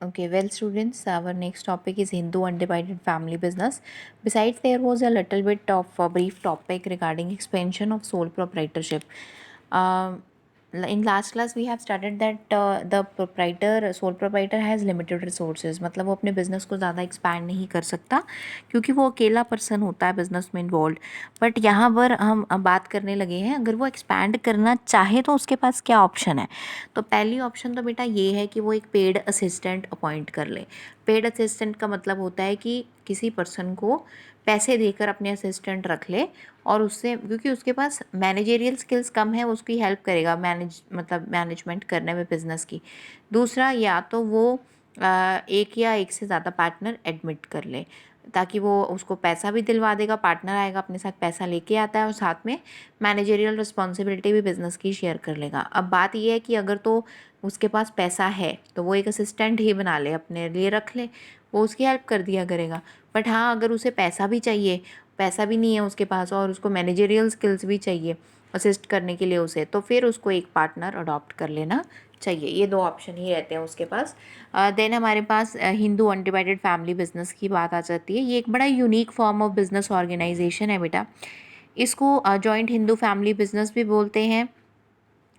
Okay, well, students, our next topic is Hindu undivided family business. Besides, there was a little bit of a brief topic regarding expansion of sole proprietorship. Um, in last class, we have studied that sole proprietor has limited resources. मतलब वो अपने business को ज़्यादा expand नहीं कर सकता क्योंकि वो अकेला person होता है business में involved. बट यहाँ पर हम अब बात करने लगे हैं, अगर वो expand करना चाहे तो उसके पास क्या ऑप्शन है। तो पहली ऑप्शन तो बेटा ये है कि वो एक पेड असिस्टेंट अपॉइंट कर ले। पेड असिस्टेंट का मतलब होता है कि किसी पर्सन को पैसे देकर अपने असिस्टेंट रख ले और उससे, क्योंकि उसके पास मैनेजेरियल स्किल्स कम है, उसकी हेल्प करेगा मैनेजमेंट करने में बिजनेस की। दूसरा, या तो वो एक या एक से ज़्यादा पार्टनर एडमिट कर ले ताकि वो उसको पैसा भी दिलवा देगा, पार्टनर आएगा अपने साथ पैसा लेके आता है और साथ में मैनेजरियल रिस्पॉन्सिबिलिटी भी बिज़नेस की शेयर कर लेगा। अब बात ये है कि अगर तो उसके पास पैसा है तो वो एक असिस्टेंट ही बना ले, अपने लिए रख ले, वो उसकी हेल्प कर दिया करेगा। बट हाँ, अगर उसे पैसा भी चाहिए, पैसा भी नहीं है उसके पास और उसको मैनेजरियल स्किल्स भी चाहिए असिस्ट करने के लिए उसे, तो फिर उसको एक पार्टनर अडॉप्ट कर लेना चाहिए। ये दो ऑप्शन ही रहते हैं उसके पास। देन हमारे पास हिंदू अनडिवाइडेड फैमिली बिजनेस की बात आ जाती है। ये एक बड़ा unique form of business organization है बेटा। इसको जॉइंट हिंदू फैमिली बिजनेस भी बोलते हैं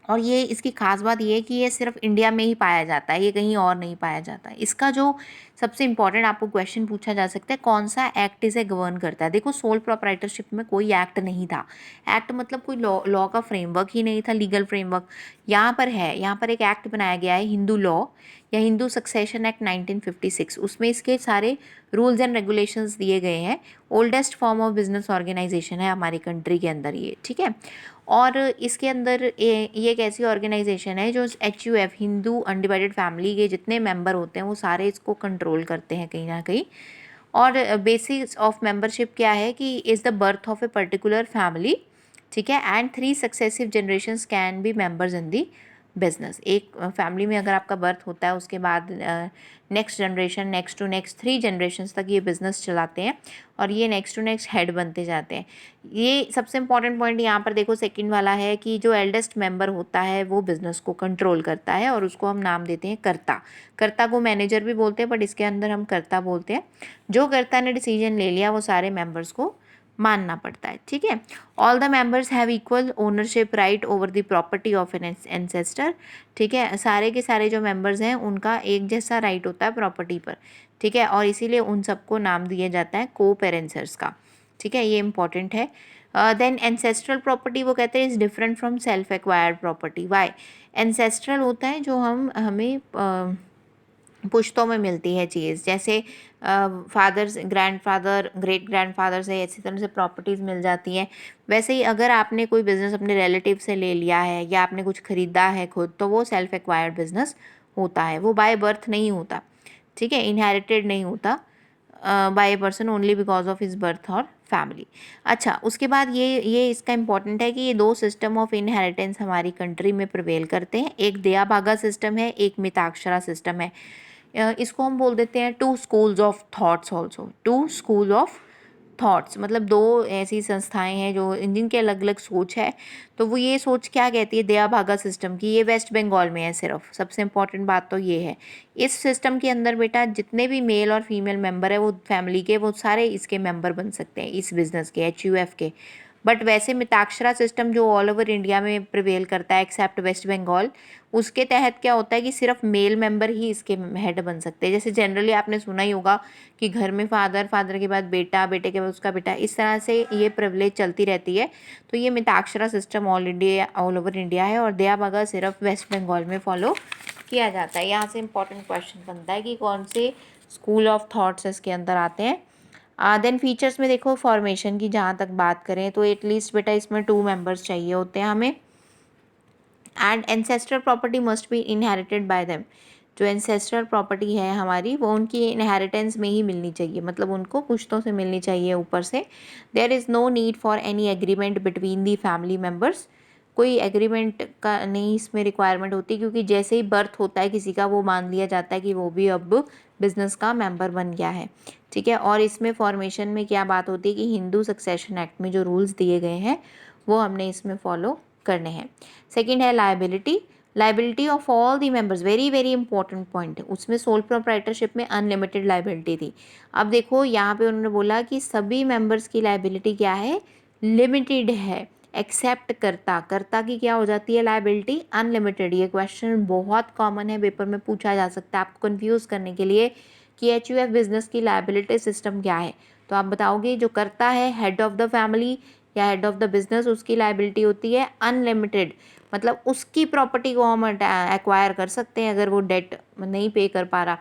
और ये इसकी ख़ास बात ये है कि ये सिर्फ इंडिया में ही पाया जाता है, ये कहीं और नहीं पाया जाता है। इसका जो सबसे इम्पॉर्टेंट आपको क्वेश्चन पूछा जा सकता है, कौन सा एक्ट इसे गवर्न करता है। देखो, सोल प्रोप्राइटरशिप में कोई एक्ट नहीं था। एक्ट मतलब कोई लॉ का फ्रेमवर्क ही नहीं था, लीगल फ्रेमवर्क। यहाँ पर है, यहाँ पर एक एक्ट बनाया गया है, हिंदू लॉ या हिंदू सक्सेशन एक्ट 1956। उसमें इसके सारे रूल्स एंड रेगुलेशंस दिए गए हैं। Oldest form of business organization है हमारी कंट्री के अंदर ये, ठीक है। और इसके अंदर ये एक ऐसी ऑर्गेनाइजेशन है जो HUF, हिंदू अनडिवाइडेड फैमिली के जितने मेंबर होते हैं वो सारे इसको कंट्रोल करते हैं कहीं ना कहीं। और बेसिस ऑफ मेंबरशिप क्या है कि is the birth of a particular family, ठीक है, and 3 successive generations can be members in the business. एक फैमिली में अगर आपका बर्थ होता है उसके बाद next generation, next to next 3 generations तक ये बिज़नेस चलाते हैं और ये नेक्स्ट टू नेक्स्ट हेड बनते जाते हैं। ये सबसे इंपॉर्टेंट पॉइंट यहाँ पर देखो, सेकंड वाला है कि जो एल्डेस्ट मेंबर होता है वो बिज़नेस को कंट्रोल करता है और उसको हम नाम देते हैं कर्ता। कर्ता को मैनेजर भी बोलते हैं बट इसके अंदर हम कर्ता बोलते हैं। जो कर्ता ने डिसीजन ले लिया वो सारे मेंबर्स को मानना पड़ता है, ठीक है। All the members have equal ownership right over the property of N ancestor, ठीक है। सारे के सारे जो मेंबर्स हैं उनका एक जैसा राइट होता है प्रॉपर्टी पर, ठीक है, और इसीलिए उन सबको नाम दिया जाता है को पेरेंसर्स का, ठीक है। ये इंपॉर्टेंट है। देन एंसेस्ट्रल प्रॉपर्टी वो कहते हैं is different from self acquired property. Why? Ancestral होता है जो हमें पुश्तों में मिलती है चीज़, जैसे फादर्स, ग्रैंडफादर, ग्रेट ग्रैंडफादर से ऐसी तरह से प्रॉपर्टीज़ मिल जाती हैं। वैसे ही अगर आपने कोई बिज़नेस अपने रिलेटिव से ले लिया है या आपने कुछ ख़रीदा है खुद, तो वो सेल्फ एक्वायर्ड बिज़नेस होता है, वो बाय बर्थ नहीं होता, ठीक है, इनहेरिटेड नहीं होता by a person only because of his birth और फैमिली। अच्छा, उसके बाद ये इसका इंपॉर्टेंट है कि ये दो सिस्टम ऑफ इनहेरिटेंस हमारी कंट्री में प्रिवेल करते हैं। एक दया भागा सिस्टम है, एक मिताक्षरा सिस्टम है। इसको हम बोल देते हैं two schools of thoughts also. Two school of thoughts मतलब दो ऐसी संस्थाएं हैं जो जिनके अलग अलग सोच है। तो वो ये सोच क्या कहती है दया भागा सिस्टम की, ये वेस्ट बंगाल में है सिर्फ। सबसे इम्पॉर्टेंट बात तो ये है, इस सिस्टम के अंदर बेटा जितने भी मेल और फीमेल मेंबर है वो फैमिली के, वो सारे इसके मेंबर बन सकते हैं, इस बिज़नेस के, HUF के। बट वैसे मिताक्षरा सिस्टम जो ऑल ओवर इंडिया में प्रिवेल करता है एक्सेप्ट वेस्ट बंगाल, उसके तहत क्या होता है कि सिर्फ मेल मेंबर ही इसके हेड बन सकते हैं। जैसे जनरली आपने सुना ही होगा कि घर में फादर, फादर के बाद बेटा, बेटे के बाद उसका बेटा, इस तरह से ये प्रिविलेज चलती रहती है। तो ये Mitakshara system all over India है और दया भागा सिर्फ वेस्ट बंगाल में फॉलो किया जाता है। यहाँ से इंपॉर्टेंट क्वेश्चन बनता है कि कौन से स्कूल ऑफ थॉट्स इसके अंदर आते हैं। देन फीचर्स में देखो, फॉर्मेशन की जहाँ तक बात करें तो एटलीस्ट बेटा इसमें 2 मेंबर्स चाहिए होते हैं हमें। And ancestral property must be inherited by them. जो एंसेस्ट्रल प्रॉपर्टी है हमारी वो उनकी इनहेरिटेंस में ही मिलनी चाहिए, मतलब उनको पुश्तों से मिलनी चाहिए ऊपर से। There is no need for any agreement between the family members. कोई एग्रीमेंट का नहीं इसमें रिक्वायरमेंट होती, क्योंकि जैसे ही बर्थ होता है किसी का वो मान लिया जाता है कि वो भी अब बिज़नेस का मेंबर बन गया है, ठीक है। और इसमें फॉर्मेशन में क्या बात होती है कि हिंदू सक्सेशन एक्ट में जो रूल्स दिए गए हैं वो हमने इसमें फॉलो करने हैं। सेकंड है liability. Liability of all the members, very very important point है, उसमें सोल प्रोप्राइटरशिप में अनलिमिटेड लाइबिलिटी थी। अब देखो यहाँ पे उन्होंने बोला कि सभी मेंबर्स की लाइबिलिटी क्या है, लिमिटेड है, एक्सेप्ट कर्ता की क्या हो जाती है लाइबिलिटी, अनलिमिटेड। ये क्वेश्चन बहुत कॉमन है, पेपर में पूछा जा सकता है आपको कंफ्यूज करने के लिए कि HUF बिजनेस की लाइबिलिटी सिस्टम क्या है। तो आप बताओगे जो करता है, हेड ऑफ द फैमिली या हेड ऑफ द बिजनेस, उसकी लाइबिलिटी होती है अनलिमिटेड, मतलब उसकी प्रॉपर्टी को हम एक्वायर कर सकते हैं अगर वो डेट नहीं पे कर पा रहा।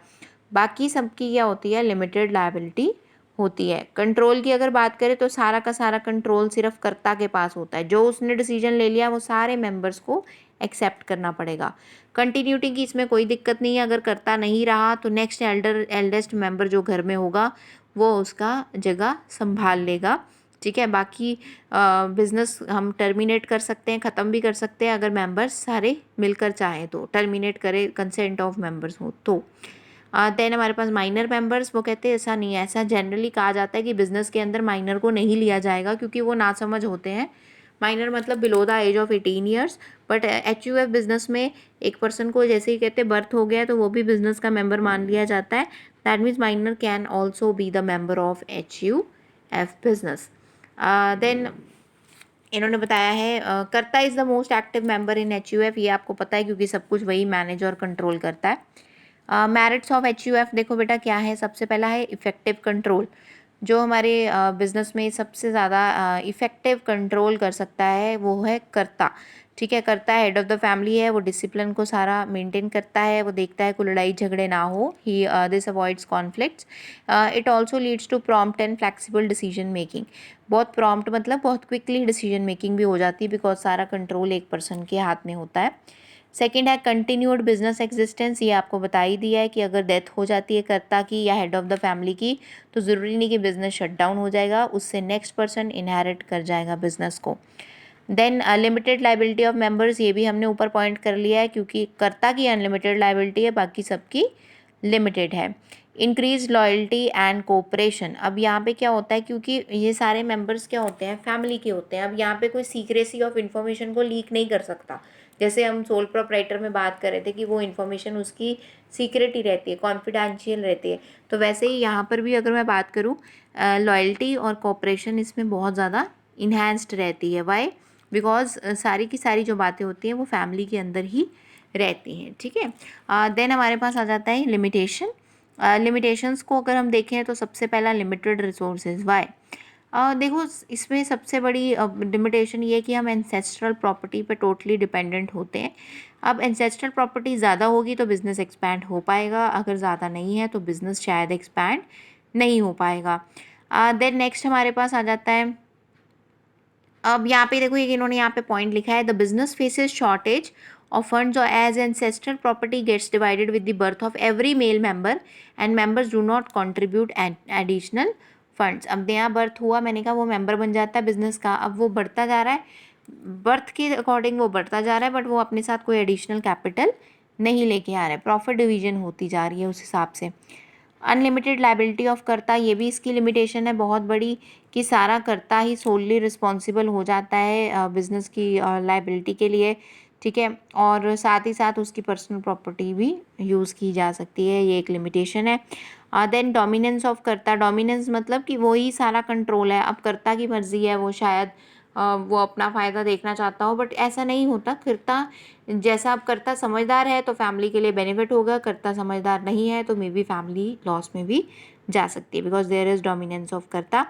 बाकी सबकी क्या होती है, लिमिटेड लायबिलिटी होती है। कंट्रोल की अगर बात करें तो सारा का सारा कंट्रोल सिर्फ कर्ता के पास होता है, जो उसने डिसीजन ले लिया वो सारे मेंबर्स को एक्सेप्ट करना पड़ेगा। कंटिन्यूटी की इसमें कोई दिक्कत नहीं है, अगर करता नहीं रहा तो नेक्स्ट एल्डेस्ट मेंबर जो घर में होगा वो उसका जगह संभाल लेगा, ठीक है। बाकी बिजनेस हम टर्मिनेट कर सकते हैं, ख़त्म भी कर सकते हैं अगर मेंबर्स सारे मिलकर चाहें तो, टर्मिनेट करें कंसेंट ऑफ मेंबर्स हो तो। देन हमारे पास माइनर मेंबर्स, वो कहते हैं ऐसा नहीं है, ऐसा जनरली कहा जाता है कि बिज़नेस के अंदर माइनर को नहीं लिया जाएगा क्योंकि वो नासमझ होते हैं। माइनर मतलब below the age of 18 years. But HUF business में एक पर्सन को जैसे ही कहते हैं बर्थ हो गया तो वो भी बिजनेस का मेंबर मान लिया जाता है। That means minor can also be the member of HUF business. Then इन्होंने बताया है karta is the most active member in HUF, ये आपको पता है क्योंकि सब कुछ वही मैनेज और कंट्रोल करता है। मेरिट्स ऑफ HUF देखो बेटा क्या है, सबसे पहला है इफ़ेक्टिव कंट्रोल। जो हमारे बिजनेस में सबसे ज़्यादा इफ़ेक्टिव कंट्रोल कर सकता है वो है कर्ता, ठीक है। कर्ता हेड ऑफ द फैमिली है, वो डिसिप्लिन को सारा मेंटेन करता है, वो देखता है कोई लड़ाई झगड़े ना हो, ही this avoids conflicts. It also leads to prompt and flexible decision making. बहुत प्रॉम्प्ट मतलब बहुत क्विकली डिसीजन मेकिंग भी हो जाती है बिकॉज सारा कंट्रोल एक पर्सन के हाथ में होता है। सेकेंड है कंटिन्यूड बिजनेस एग्जिस्टेंस, ये आपको बता ही दिया है कि अगर डेथ हो जाती है कर्ता की या हेड ऑफ द फैमिली की तो ज़रूरी नहीं कि बिज़नेस शट डाउन हो जाएगा, उससे नेक्स्ट पर्सन इनहेरिट कर जाएगा बिज़नेस को। Then limited liability of members, ये भी हमने ऊपर पॉइंट कर लिया है क्योंकि कर्ता की अनलिमिटेड लाइबिलिटी है, बाकी सबकी लिमिटेड है। इंक्रीज लॉयल्टी एंड कोऑपरेशन, अब यहाँ पे क्या होता है क्योंकि ये सारे मेंबर्स क्या होते हैं, फैमिली के होते हैं। अब यहाँ पे कोई सीक्रेसी ऑफ इन्फॉर्मेशन को लीक नहीं कर सकता, जैसे हम सोल प्रोप्राइटर में बात कर रहे थे कि वो इन्फॉर्मेशन उसकी सीक्रेट ही रहती है, कॉन्फिडेंशियल रहती है। तो वैसे ही यहाँ पर भी अगर मैं बात करूँ, लॉयल्टी और कोऑपरेशन इसमें बहुत ज़्यादा इन्हेंस्ड रहती है। वाई? बिकॉज सारी की सारी जो बातें होती हैं वो फैमिली के अंदर ही रहती हैं, ठीक है। देन हमारे पास आ जाता है लिमिटेशन। लिमिटेशंस को अगर हम देखें तो सबसे पहला लिमिटेड रिसोर्सेज। वाई? देखो इसमें सबसे बड़ी लिमिटेशन ये है कि हम एंसेस्ट्रल प्रॉपर्टी पे टोटली डिपेंडेंट होते हैं। अब एंसेस्ट्रल प्रॉपर्टी ज़्यादा होगी तो बिज़नेस एक्सपैंड हो पाएगा, अगर ज़्यादा नहीं है तो बिज़नेस शायद एक्सपैंड नहीं हो पाएगा। देन नेक्स्ट हमारे पास आ जाता है, अब यहाँ पे देखो ये इन्होंने यहाँ पे पॉइंट लिखा है, the business faces shortage of funds as ancestral property gets divided with the birth of every male member and members do not contribute additional funds. अब नया बर्थ हुआ, मैंने कहा वो मेंबर बन जाता है बिजनेस का, अब वो बढ़ता जा रहा है, बर्थ के अकॉर्डिंग वो बढ़ता जा रहा है, बट वो अपने साथ कोई एडिशनल कैपिटल नहीं लेके आ रहा है, प्रॉफिट डिवीजन होती जा रही है उस हिसाब से। अनलिमिटेड लाइबिलिटी ऑफ कर्ता, ये भी इसकी लिमिटेशन है बहुत बड़ी कि सारा कर्ता ही सोलली रिस्पॉन्सिबल हो जाता है बिजनेस की लाइबिलिटी के लिए, ठीक है। और साथ ही साथ उसकी पर्सनल प्रॉपर्टी भी यूज़ की जा सकती है, ये एक लिमिटेशन है। देन डोमिनेंस ऑफ कर्ता, डोमिनेंस मतलब कि वो ही सारा कंट्रोल है, अब कर्ता की मर्जी है, वो शायद वो अपना फ़ायदा देखना चाहता हो, बट ऐसा नहीं होता। कर्ता जैसा अब कर्ता समझदार है तो फैमिली के लिए बेनिफिट होगा, कर्ता समझदार नहीं है तो मे बी फैमिली लॉस में भी जा सकती है, because there is dominance of karta.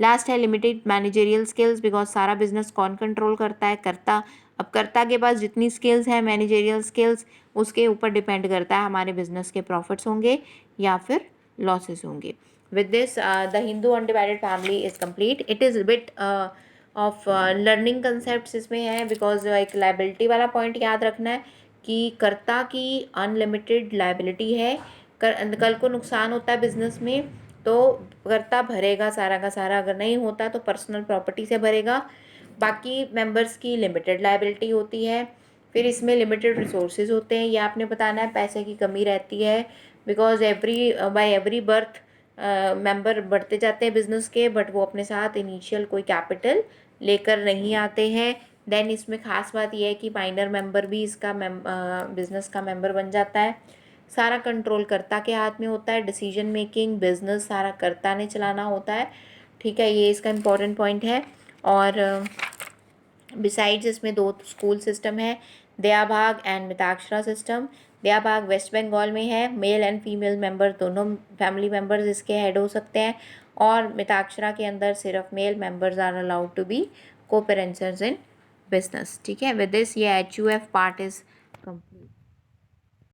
Last है लिमिटेड मैनेजेरियल स्किल्स, बिकॉज सारा बिजनेस कौन कंट्रोल करता है, कर्ता। अब कर्ता के पास जितनी स्किल्स हैं मैनेजेरियल स्किल्स, उसके ऊपर डिपेंड करता है हमारे बिजनेस के प्रॉफिट्स होंगे या फिर लॉसेस होंगे। With this the Hindu undivided family is complete. It is bit of learning concept इसमें है, बिकॉज एक लाइबिलिटी वाला पॉइंट याद रखना है कि कर्ता की अनलिमिटेड लाइबिलिटी है, कल को नुकसान होता है बिजनेस में तो कर्ता भरेगा सारा का सारा, अगर नहीं होता तो पर्सनल प्रॉपर्टी से भरेगा। बाकी मेंबर्स की लिमिटेड लाइबिलिटी होती है। फिर इसमें लिमिटेड रिसोर्सेज होते हैं, ये आपने बताना है, पैसे की कमी रहती है because by every birth member बढ़ते जाते हैं बिजनेस के, बट वो अपने साथ इनिशियल कोई कैपिटल लेकर नहीं आते हैं, देन इसमें खास बात यह है कि माइनर मेंबर भी इसका बिजनेस का मेंबर बन जाता है। सारा कंट्रोल कर्ता के हाथ में होता है, डिसीजन मेकिंग बिजनेस सारा कर्ता ने चलाना होता है। ठीक है, ये इसका इम्पोर्टेंट पॉइंट है। और बिसाइड्स इसमें 2 स्कूल सिस्टम है, दया भाग एंड मिताक्षरा सिस्टम। दया भाग वेस्ट बंगाल में है, मेल एंड फीमेल मेंबर दोनों फैमिली मेंबर्स इसके हेड हो सकते हैं। और मिताक्षरा के अंदर सिर्फ male members are allowed to be coparceners in business. ठीक है, विद दिस ये HUF पार्ट इज कंप्लीट।